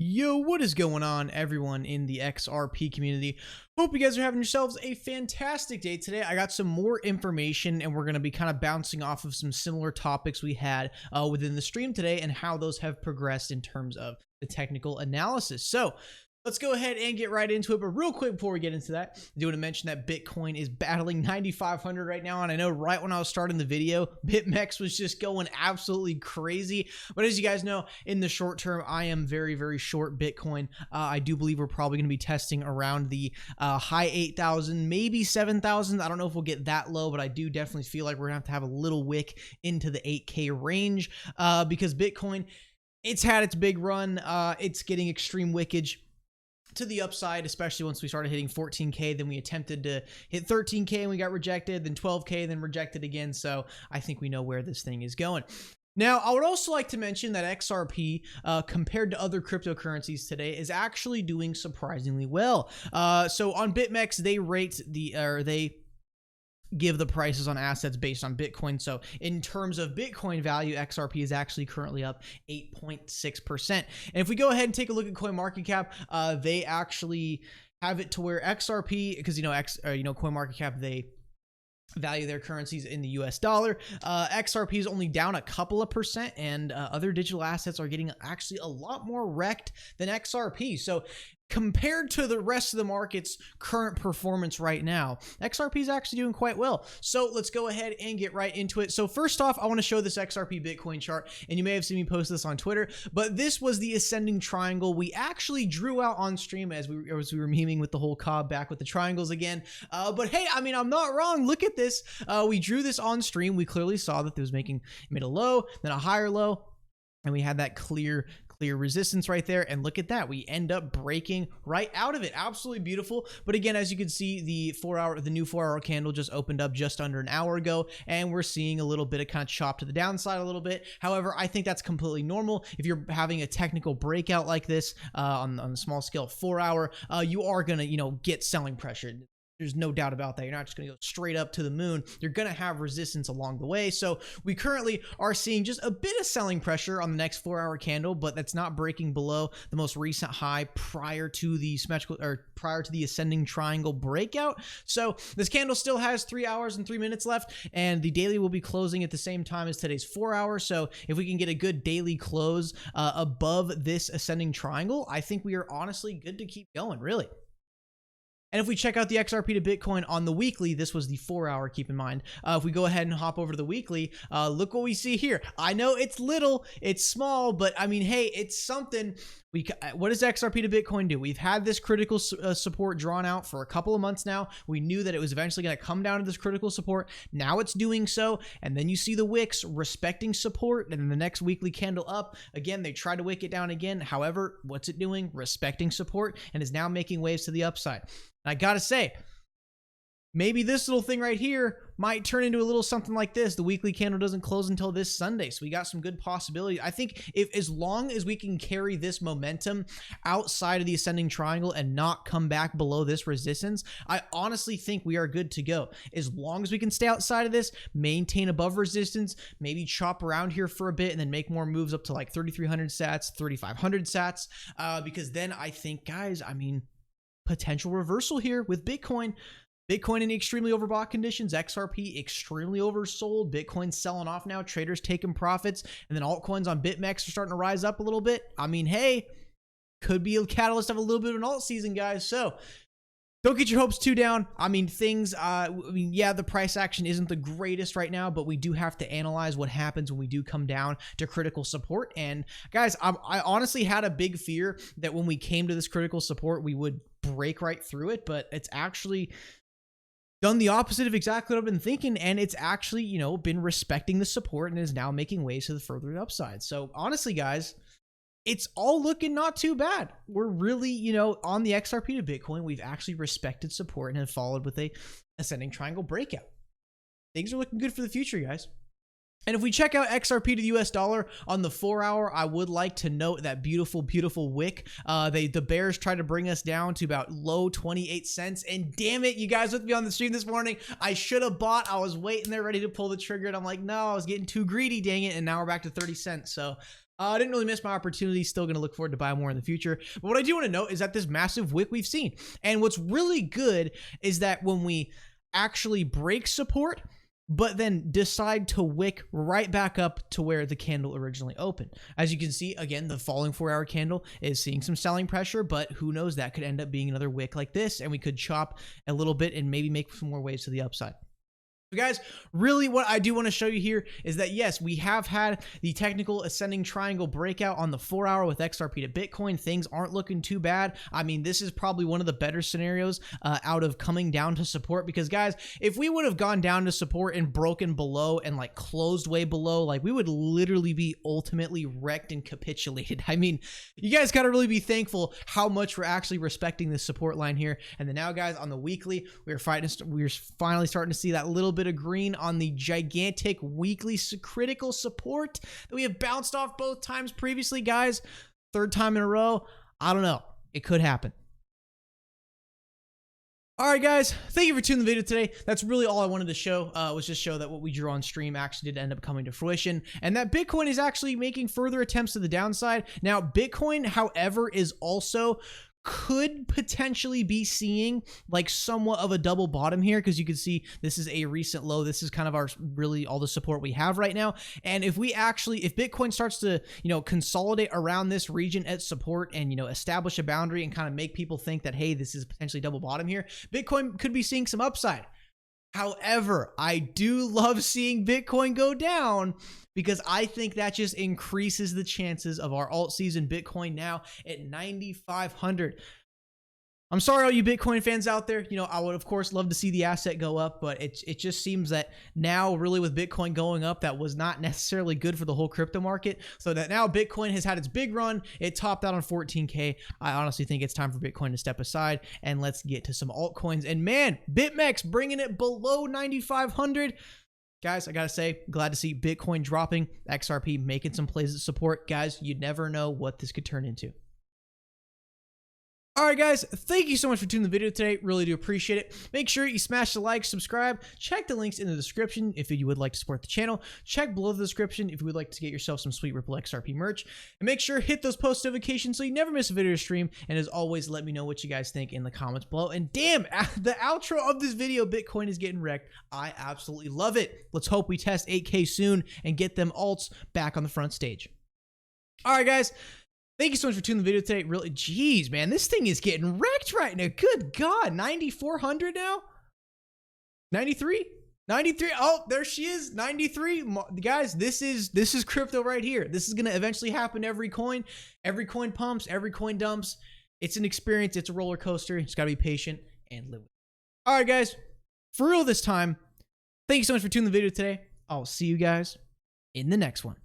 Yo, what is going on, everyone in the XRP community? Hope you guys are having yourselves a fantastic day today. I got some more information, and we're going to be kind of bouncing off of some similar topics we had within the stream today and how those have progressed in terms of the technical analysis. So let's go ahead and get right into it. But real quick before we get into that, I do want to mention that Bitcoin is battling 9,500 right now. And I know right when I was starting the video, BitMEX was just going absolutely crazy. But as you guys know, in the short term, I am very, very short Bitcoin. I do believe we're probably going to be testing around the high 8,000, maybe 7,000. I don't know if we'll get that low, but I do definitely feel like we're going to have a little wick into the 8K range because Bitcoin, it's had its big run. It's getting extreme wickage to the upside, especially once we started hitting 14K. Then we attempted to hit 13K and we got rejected, then 12K, then rejected again. So I think we know where this thing is going. Now, I would also like to mention that XRP, compared to other cryptocurrencies today, is actually doing surprisingly well. So on BitMEX, they give the prices on assets based on Bitcoin. So in terms of Bitcoin value, XRP is actually currently up 8.6%. And if we go ahead and take a look at CoinMarketCap, they actually have it to where XRP, because CoinMarketCap, they value their currencies in the US dollar. XRP is only down a couple of percent, and other digital assets are getting actually a lot more wrecked than XRP. So compared to the rest of the market's current performance right now, XRP is actually doing quite well. So let's go ahead and get right into it. So first off, I want to show this XRP Bitcoin chart, and you may have seen me post this on Twitter, but this was the ascending triangle we actually drew out on stream as we were memeing with the whole cob back with the triangles again. But hey, I mean, I'm not wrong. Look at this. We drew this on stream. We clearly saw that it was made a low, then a higher low, and we had that clear resistance right there. And look at that, we end up breaking right out of it. Absolutely beautiful. But again, as you can see, the new 4-hour candle just opened up just under an hour ago, and we're seeing a little bit of kind of chop to the downside a little bit. However, I think that's completely normal. If you're having a technical breakout like this on a small scale 4-hour, you are gonna get selling pressure. There's no doubt about that. You're not just going to go straight up to the moon. You're going to have resistance along the way. So we currently are seeing just a bit of selling pressure on the next 4-hour candle, but that's not breaking below the most recent high prior to the symmetrical, or prior to the ascending triangle breakout. So this candle still has 3 hours and 3 minutes left, and the daily will be closing at the same time as today's 4-hour. So if we can get a good daily close above this ascending triangle, I think we are honestly good to keep going, really. And if we check out the XRP to Bitcoin on the weekly, this was the 4-hour, keep in mind. If we go ahead and hop over to the weekly, look what we see here. I know it's little, it's small, but I mean, hey, it's something. What does XRP to Bitcoin do? We've had this critical support drawn out for a couple of months now. We knew that it was eventually going to come down to this critical support. Now it's doing so. And then you see the wicks respecting support, and then the next weekly candle up. Again, they tried to wick it down again. However, what's it doing? Respecting support, and is now making waves to the upside. And I gotta say, maybe this little thing right here might turn into a little something like this. The weekly candle doesn't close until this Sunday, so we got some good possibilities. I think if as long as we can carry this momentum outside of the ascending triangle and not come back below this resistance, I honestly think we are good to go. As long as we can stay outside of this, maintain above resistance, maybe chop around here for a bit, and then make more moves up to like 3,300 sats, 3,500 sats, because then I think, guys, I mean, potential reversal here with Bitcoin. Bitcoin in extremely overbought conditions, XRP extremely oversold, Bitcoin selling off now, traders taking profits, and then altcoins on BitMEX are starting to rise up a little bit. I mean, hey, could be a catalyst of a little bit of an alt season, guys. So don't get your hopes too down. I mean, yeah, the price action isn't the greatest right now, but we do have to analyze what happens when we do come down to critical support. And guys, I honestly had a big fear that when we came to this critical support, we would break right through it, but it's actually done the opposite of exactly what I've been thinking, and it's actually, been respecting the support and is now making waves to the further upside. So honestly, guys, it's all looking not too bad. We're really, on the XRP to Bitcoin, we've actually respected support and have followed with a ascending triangle breakout. Things are looking good for the future, guys. And if we check out XRP to the US dollar on the 4-hour, I would like to note that beautiful, beautiful wick. The bears tried to bring us down to about low 28 cents. And damn it, you guys with me on the stream this morning, I should have bought. I was waiting there ready to pull the trigger. And I'm like, no, I was getting too greedy, dang it. And now we're back to 30 cents. So I didn't really miss my opportunity. Still going to look forward to buy more in the future. But what I do want to note is that this massive wick we've seen. And what's really good is that when we actually break support, but then decide to wick right back up to where the candle originally opened. As you can see, again, the falling 4-hour candle is seeing some selling pressure, but who knows, that could end up being another wick like this, and we could chop a little bit and maybe make some more waves to the upside. So guys, really what I do want to show you here is that yes, we have had the technical ascending triangle breakout on the 4-hour with XRP to Bitcoin. Things aren't looking too bad. I mean, this is probably one of the better scenarios out of coming down to support, because guys, if we would have gone down to support and broken below and like closed way below, like we would literally be ultimately wrecked and capitulated. I mean, you guys got to really be thankful how much we're actually respecting this support line here. And then now guys, on the weekly, we're finally starting to see that little bit of green on the gigantic weekly critical support that we have bounced off both times previously. Guys, third time in a row. I don't know, it could happen. All right, guys, thank you for tuning the video today. That's really all I wanted to show, was just show that what we drew on stream actually did end up coming to fruition, and that Bitcoin is actually making further attempts to the downside. Now, Bitcoin, however, is also could potentially be seeing like somewhat of a double bottom here, because you can see this is a recent low. This is kind of our really all the support we have right now. And if Bitcoin starts to, consolidate around this region at support and, establish a boundary and kind of make people think that, hey, this is potentially double bottom here, Bitcoin could be seeing some upside. However, I do love seeing Bitcoin go down, because I think that just increases the chances of our alt season. Bitcoin now at 9,500. I'm sorry, all you Bitcoin fans out there. I would, of course, love to see the asset go up, but it just seems that now, really, with Bitcoin going up, that was not necessarily good for the whole crypto market. So that now Bitcoin has had its big run. It topped out on 14K. I honestly think it's time for Bitcoin to step aside, and let's get to some altcoins. And man, BitMEX bringing it below 9,500. Guys, I gotta say, glad to see Bitcoin dropping, XRP making some plays of support. Guys, you never know what this could turn into. All right, guys, thank you so much for tuning the video today. Really do appreciate it. Make sure you smash the like, subscribe, check the links in the description if you would like to support the channel. Check below the description if you would like to get yourself some sweet Ripple XRP merch. And make sure hit those post notifications so you never miss a video or stream. And as always, let me know what you guys think in the comments below. And damn, the outro of this video, Bitcoin is getting wrecked. I absolutely love it. Let's hope we test 8K soon and get them alts back on the front stage. All right, guys. Thank you so much for tuning the video today. Really, geez, man, this thing is getting wrecked right now. Good God, 9,400 now? 93? 93? Oh, there she is, 93. Guys, this is crypto right here. This is going to eventually happen to every coin. Every coin pumps, every coin dumps. It's an experience. It's a roller coaster. You just got to be patient and live with it. All right, guys, for real this time, thank you so much for tuning the video today. I'll see you guys in the next one.